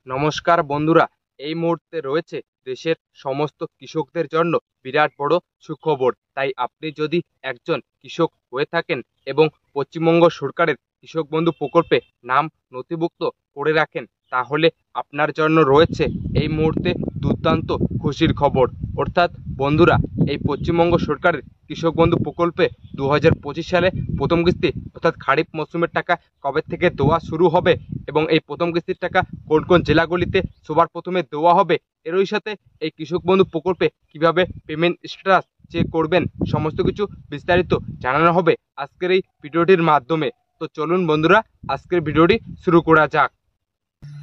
নমস্কার বন্ধুরা, এই মুহূর্তে রয়েছে দেশের সমস্ত কৃষকদের জন্য বিরাট বড় সুখবর। তাই আপনি যদি একজন কৃষক হয়ে থাকেন এবং পশ্চিমবঙ্গ সরকারের কৃষক বন্ধু প্রকল্পে নাম নথিভুক্ত করে রাখেন, তাহলে আপনার জন্য রয়েছে এই মুহূর্তে দুর্দান্ত খুশির খবর। অর্থাৎ বন্ধুরা, এই পশ্চিমবঙ্গ সরকারের কৃষক বন্ধু প্রকল্পে 2025 সালে প্রথম কিস্তি অর্থাৎ খারিফ মৌসুমের টাকা কবে থেকে দেওয়া শুরু হবে এবং এই প্রথম কিস্তির টাকা কোন কোন জেলাগুলিতে সবার প্রথমে দেওয়া হবে, এরই সাথে এই কৃষক বন্ধু প্রকল্পে কিভাবে পেমেন্ট স্ট্যাটাস চেক করবেন, সমস্ত কিছু বিস্তারিত জানানো হবে আজকের এই ভিডিওটির মাধ্যমে। তো চলুন বন্ধুরা, আজকের ভিডিওটি শুরু করা যাক।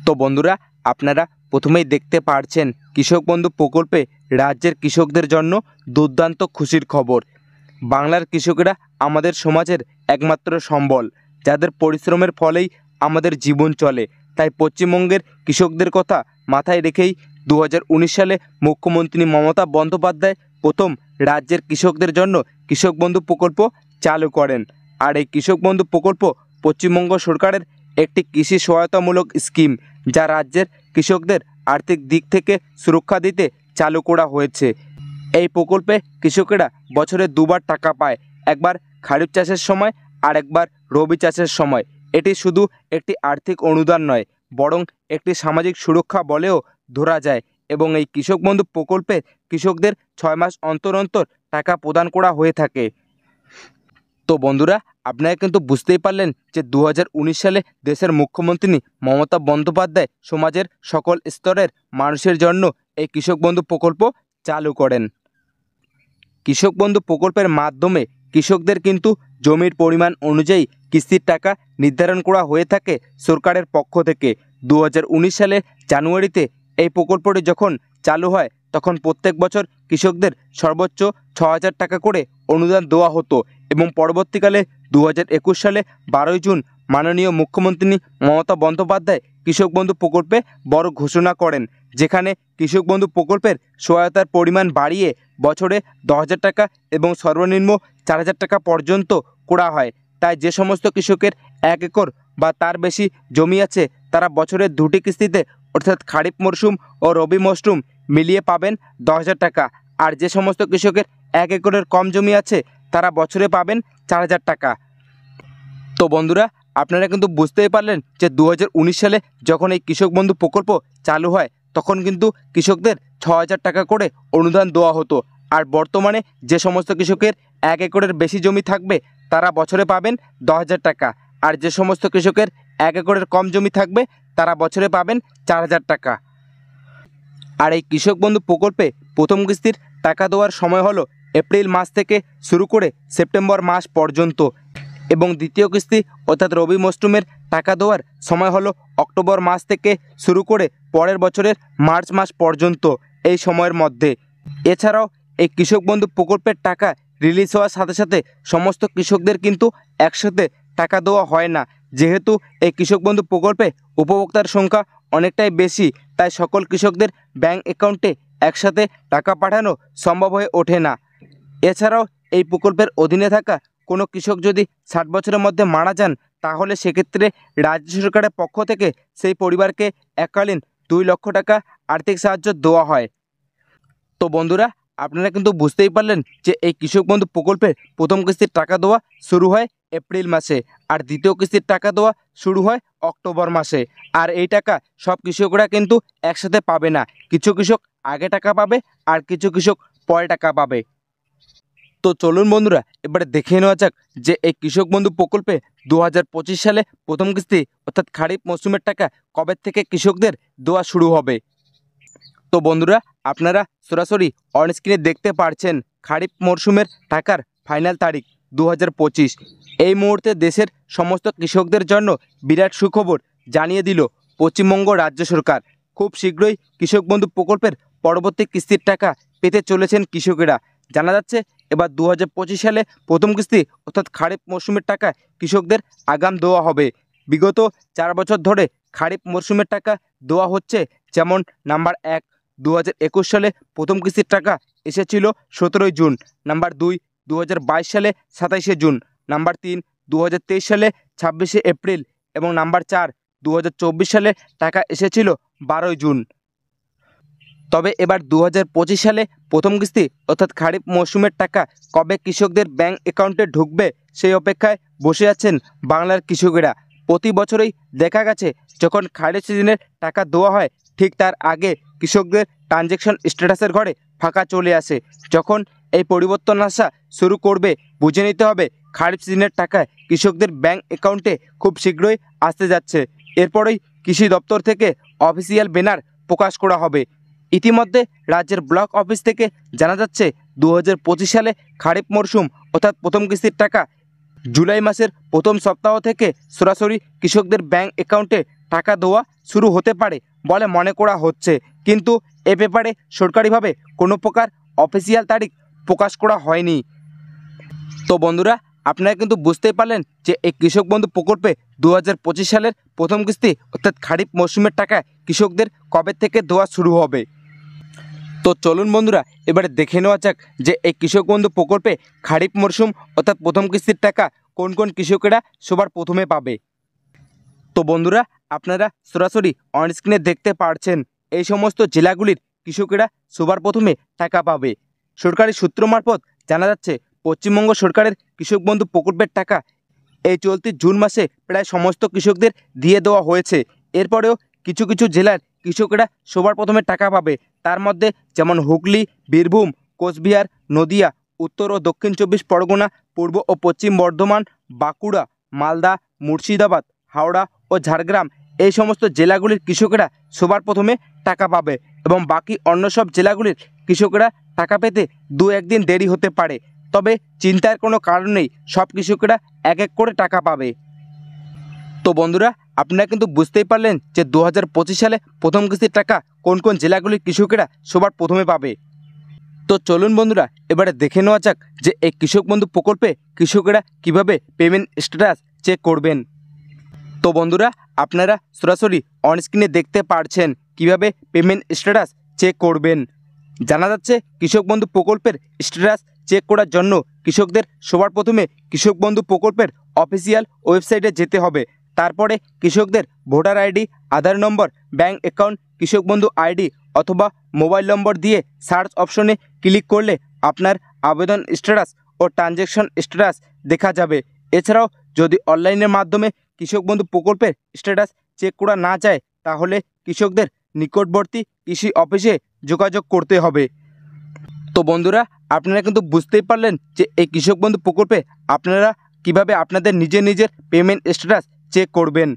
তো বন্ধুরা, আপনারা প্রথমেই দেখতে পারছেন কৃষক বন্ধু প্রকল্পে রাজ্যের কৃষকদের জন্য দুর্দান্ত খুশির খবর। বাংলার কৃষকেরা আমাদের সমাজের একমাত্র সম্বল, যাদের পরিশ্রমের ফলেই আমাদের জীবন চলে। তাই পশ্চিমবঙ্গের কৃষকদের কথা মাথায় রেখেই 2019 সালে মুখ্যমন্ত্রী মমতা বন্দ্যোপাধ্যায় প্রথম রাজ্যের কৃষকদের জন্য কৃষক বন্ধু প্রকল্প চালু করেন। আর এই কৃষক বন্ধু প্রকল্প পশ্চিমবঙ্গ সরকারের একটি কৃষি সহায়তামূলক স্কিম, যা রাজ্যের কৃষকদের আর্থিক দিক থেকে সুরক্ষা দিতে চালু করা হয়েছে। এই প্রকল্পে কৃষকেরা বছরে দুবার টাকা পায়, একবার খারিফ চাষের সময় আর একবার রবি চাষের সময়। এটি শুধু একটি আর্থিক অনুদান নয়, বরং একটি সামাজিক সুরক্ষা বলেও ধরা যায়। এবং এই কৃষক বন্ধু প্রকল্পে কৃষকদের 6 মাস অন্তর অন্তর টাকা প্রদান করা হয়ে থাকে। তো বন্ধুরা, আপনারা কিন্তু বুঝতেই পারলেন যে 2019 সালে দেশের মুখ্যমন্ত্রী মমতা বন্দ্যোপাধ্যায় সমাজের সকল স্তরের মানুষের জন্য এই কৃষক বন্ধু প্রকল্প চালু করেন। কৃষক বন্ধু প্রকল্পের মাধ্যমে কৃষকদের কিন্তু জমির পরিমাণ অনুযায়ী কিস্তির টাকা নির্ধারণ করা হয়ে থাকে সরকারের পক্ষ থেকে। 2019 সালের জানুয়ারিতে এই প্রকল্পটি যখন চালু হয়, তখন প্রত্যেক বছর কৃষকদের সর্বোচ্চ 6,000 টাকা করে অনুদান দেওয়া হতো এবং পরবর্তীকালে 2021 সালে 12 জুন মাননীয় মুখ্যমন্ত্রী মমতা বন্দ্যোপাধ্যায় কৃষক বন্ধু প্রকল্পে বড় ঘোষণা করেন, যেখানে কৃষক বন্ধু প্রকল্পের সহায়তার পরিমাণ বাড়িয়ে বছরে 10,000 টাকা এবং সর্বনিম্ন 4,000 টাকা পর্যন্ত করা হয়। তাই যে সমস্ত কৃষকের 1 একর বা তার বেশি জমি আছে, তারা বছরের 2টি কিস্তিতে অর্থাৎ খারিফ মরশুম ও রবি মরশুম মিলিয়ে পাবেন 10,000 টাকা। আর যে সমস্ত কৃষকের 1 একরের কম জমি আছে, তারা বছরে পাবেন 4,000 টাকা। তো বন্ধুরা, আপনারা কিন্তু বুঝতেই পারলেন যে 2019 সালে যখন এই কৃষক বন্ধু প্রকল্প চালু হয়, তখন কিন্তু কৃষকদের 6,000 টাকা করে অনুদান দেওয়া হতো। আর বর্তমানে যে সমস্ত কৃষকের 1 একরের বেশি জমি থাকবে, তারা বছরে পাবেন 10,000 টাকা। আর যে সমস্ত কৃষকের 1 একরের কম জমি থাকবে, তারা বছরে পাবেন 4,000 টাকা। আর এই কৃষক বন্ধু প্রকল্পে প্রথম কিস্তির টাকা দেওয়ার সময় হলো এপ্রিল মাস থেকে শুরু করে সেপ্টেম্বর মাস পর্যন্ত, এবং দ্বিতীয় কিস্তি অর্থাৎ রবি মরশুমের টাকা দেওয়ার সময় হলো অক্টোবর মাস থেকে শুরু করে পরের বছরের মার্চ মাস পর্যন্ত, এই সময়ের মধ্যে। এছাড়াও এই কৃষক বন্ধু প্রকল্পের টাকা রিলিজ হওয়ার সাথে সাথে সমস্ত কৃষকদের কিন্তু একসাথে টাকা দেওয়া হয় না, যেহেতু এই কৃষক বন্ধু প্রকল্পে উপভোক্তার সংখ্যা অনেকটাই বেশি। তাই সকল কৃষকদের ব্যাংক অ্যাকাউন্টে একসাথে টাকা পাঠানো সম্ভব হয়ে ওঠে না। এছাড়াও এই প্রকল্পের অধীনে থাকা কোনো কৃষক যদি 60 বছরের মধ্যে মারা যান, তাহলে সেক্ষেত্রে রাজ্য সরকারের পক্ষ থেকে সেই পরিবারকে এককালীন 2 লক্ষ টাকা আর্থিক সাহায্য দেওয়া হয়। তো বন্ধুরা, আপনারা কিন্তু বুঝতেই পারলেন যে এই কৃষক বন্ধু প্রকল্পের প্রথম কিস্তির টাকা দেওয়া শুরু হয় এপ্রিল মাসে, আর দ্বিতীয় কিস্তির টাকা দেওয়া শুরু হয় অক্টোবর মাসে। আর এই টাকা সব কৃষকরা কিন্তু একসাথে পাবে না, কিছু কৃষক আগে টাকা পাবে আর কিছু কৃষক পরে টাকা পাবে। তো চলুন বন্ধুরা, এবারে দেখে নেওয়া যাক যে এই কৃষক বন্ধু প্রকল্পে 2025 সালে প্রথম কিস্তি অর্থাৎ খারিফ মৌসুমের টাকা কবে থেকে কৃষকদের দেওয়া শুরু হবে। তো বন্ধুরা, আপনারা সরাসরি অন স্ক্রিনে দেখতে পারছেন খারিফ মরশুমের টাকার ফাইনাল তারিখ 2025। এই মুহূর্তে দেশের সমস্ত কৃষকদের জন্য বিরাট সুখবর জানিয়ে দিল পশ্চিমবঙ্গ রাজ্য সরকার। খুব শীঘ্রই কৃষক বন্ধু প্রকল্পের পরবর্তী কিস্তির টাকা পেতে চলেছেন কৃষকেরা। জানা যাচ্ছে এবার 2025 সালে প্রথম কিস্তি অর্থাৎ খারিফ মরশুমের টাকা কৃষকদের আগাম দেওয়া হবে। বিগত 4 বছর ধরে খারিফ মরশুমের টাকা দেওয়া হচ্ছে। যেমন নাম্বার 1, 2021 সালে প্রথম কিস্তির টাকা এসেছিল 17 জুন। নাম্বার 2, 2022 সালে 27 জুন। নাম্বার 3, 2023 সালে 26 এপ্রিল। এবং নাম্বার 4, 2024 সালে টাকা এসেছিল 12 জুন। তবে এবার 2025 সালে প্রথম কিস্তি অর্থাৎ খারিফ মৌসুমের টাকা কবে কৃষকদের ব্যাংক অ্যাকাউন্টে ঢুকবে সেই অপেক্ষায় বসে আছেন বাংলার কৃষকেরা। প্রতি বছরই দেখা গেছে যখন খারিফ সিজনের টাকা দেওয়া হয় ঠিক তার আগে কৃষকদের ট্রানজ্যাকশন স্ট্যাটাসের ঘরে ফাঁকা চলে আসে। যখন এই পরিবর্তন আসা শুরু করবে বুঝে নিতে হবে খারিফ সিজনের টাকা কৃষকদের ব্যাংক অ্যাকাউন্টে খুব শীঘ্রই আসতে যাচ্ছে। এরপরেই কৃষি দপ্তর থেকে অফিসিয়াল ব্যানার প্রকাশ করা হবে। ইতিমধ্যে রাজ্যের ব্লক অফিস থেকে জানা যাচ্ছে 2025 সালে খারিফ মরশুম অর্থাৎ প্রথম কিস্তির টাকা জুলাই মাসের প্রথম সপ্তাহ থেকে সরাসরি কৃষকদের ব্যাংক অ্যাকাউন্টে টাকা দেওয়া শুরু হতে পারে বলে মনে করা হচ্ছে, কিন্তু এ ব্যাপারে সরকারিভাবে কোনো প্রকার অফিসিয়াল তারিখ প্রকাশ করা হয়নি। তো বন্ধুরা, আপনারা কিন্তু বুঝতেই পারলেন যে এই কৃষক বন্ধু প্রকল্পে 2025 সালের প্রথম কিস্তি অর্থাৎ খারিফ মরশুমের টাকা কৃষকদের কবে থেকে দেওয়া শুরু হবে। তো চলুন বন্ধুরা, এবারে দেখে নেওয়া যাক যে এই কৃষক বন্ধু প্রকল্পে খারিফ মরশুম অর্থাৎ প্রথম কিস্তির টাকা কোন কোন কৃষকেরা সবার প্রথমে পাবে। তো বন্ধুরা, আপনারা সরাসরি অনস্ক্রিনে দেখতে পারছেন এই সমস্ত জেলাগুলির কৃষকেরা সবার প্রথমে টাকা পাবে। সরকারি সূত্র মারফত জানা যাচ্ছে পশ্চিমবঙ্গ সরকারের কৃষক বন্ধু প্রকল্পের টাকা এই চলতি জুন মাসে প্রায় সমস্ত কৃষকদের দিয়ে দেওয়া হয়েছে। এরপরেও কিছু কিছু জেলার কৃষকেরা সবার প্রথমে টাকা পাবে। তার মধ্যে যেমন হুগলি, বীরভূম, কোচবিহার, নদিয়া, উত্তর ও দক্ষিণ 24 পরগনা, পূর্ব ও পশ্চিম বর্ধমান, বাঁকুড়া, মালদা, মুর্শিদাবাদ, হাওড়া ও ঝাড়গ্রাম এই সমস্ত জেলাগুলির কৃষকেরা সবার প্রথমে টাকা পাবে এবং বাকি অন্য সব জেলাগুলির কৃষকেরা টাকা পেতে 2-1 দিন দেরি হতে পারে। তবে চিন্তার কোনো কারণ নেই, সব কৃষকেরা এক এক করে টাকা পাবে। তো বন্ধুরা, আপনারা কিন্তু বুঝতেই পারলেন যে 2025 সালে প্রথম কিস্তির টাকা কোন কোন জেলাগুলির কৃষকেরা সবার প্রথমে পাবে। তো চলুন বন্ধুরা, এবারে দেখে নেওয়া যাক যে এই কৃষক বন্ধু প্রকল্পে কৃষকেরা কিভাবে পেমেন্ট স্ট্যাটাস চেক করবেন। তো বন্ধুরা, আপনারা সরাসরি অনস্ক্রিনে দেখতে পারছেন কিভাবে পেমেন্ট স্ট্যাটাস চেক করবেন। জানা যাচ্ছে কৃষক বন্ধু প্রকল্পের স্ট্যাটাস চেক করার জন্য কৃষকদের সবার প্রথমে কৃষক বন্ধু প্রকল্পের অফিসিয়াল ওয়েবসাইটে যেতে হবে। তারপরে কৃষকদের ভোটার আইডি, আধার নম্বর, ব্যাংক অ্যাকাউন্ট, কৃষক বন্ধু আইডি অথবা মোবাইল নম্বর দিয়ে সার্চ অপশনে ক্লিক করলে আপনার আবেদন স্ট্যাটাস ও ট্রানজ্যাকশন স্ট্যাটাস দেখা যাবে। এছাড়াও যদি অনলাইনের মাধ্যমে কৃষক বন্ধু প্রকল্পের স্ট্যাটাস চেক করা না যায় তাহলে কৃষকদের নিকটবর্তী কৃষি অফিসে যোগাযোগ করতে হবে। তো বন্ধুরা, আপনারা কিন্তু বুঝতেই পারলেন যে এই কৃষক বন্ধু প্রকল্পে আপনারা কিভাবে আপনাদের নিজের পেমেন্ট স্ট্যাটাস চেক করবেন।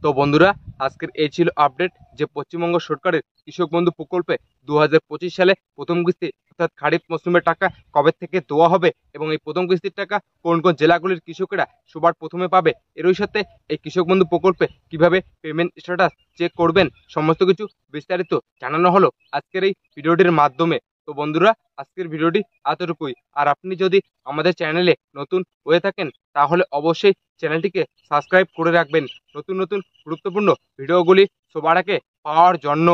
তো বন্ধুরা, আজকের এই ছিল আপডেট যে পশ্চিমবঙ্গ সরকারের কৃষক বন্ধু প্রকল্পে 2025 সালে প্রথম কিস্তি অর্থাৎ খারিফ মৌসুমের টাকা কবে থেকে দেওয়া হবে এবং এই প্রথম কিস্তির টাকা কোন কোন জেলাগুলির কৃষকেরা সবার প্রথমে পাবে। এরই সাথে এই কৃষক বন্ধু প্রকল্পে কিভাবে পেমেন্ট স্ট্যাটাস চেক করবেন সমস্ত কিছু বিস্তারিত জানানো হলো আজকের এই ভিডিওটির মাধ্যমে। তো বন্ধুরা, আজকের ভিডিওটি এতটুকুই। আর আপনি যদি আমাদের চ্যানেলে নতুন হয়ে থাকেন তাহলে অবশ্যই চ্যানেলটিকে সাবস্ক্রাইব করে রাখবেন নতুন নতুন গুরুত্বপূর্ণ ভিডিওগুলি সবার আগে পাওয়ার জন্য।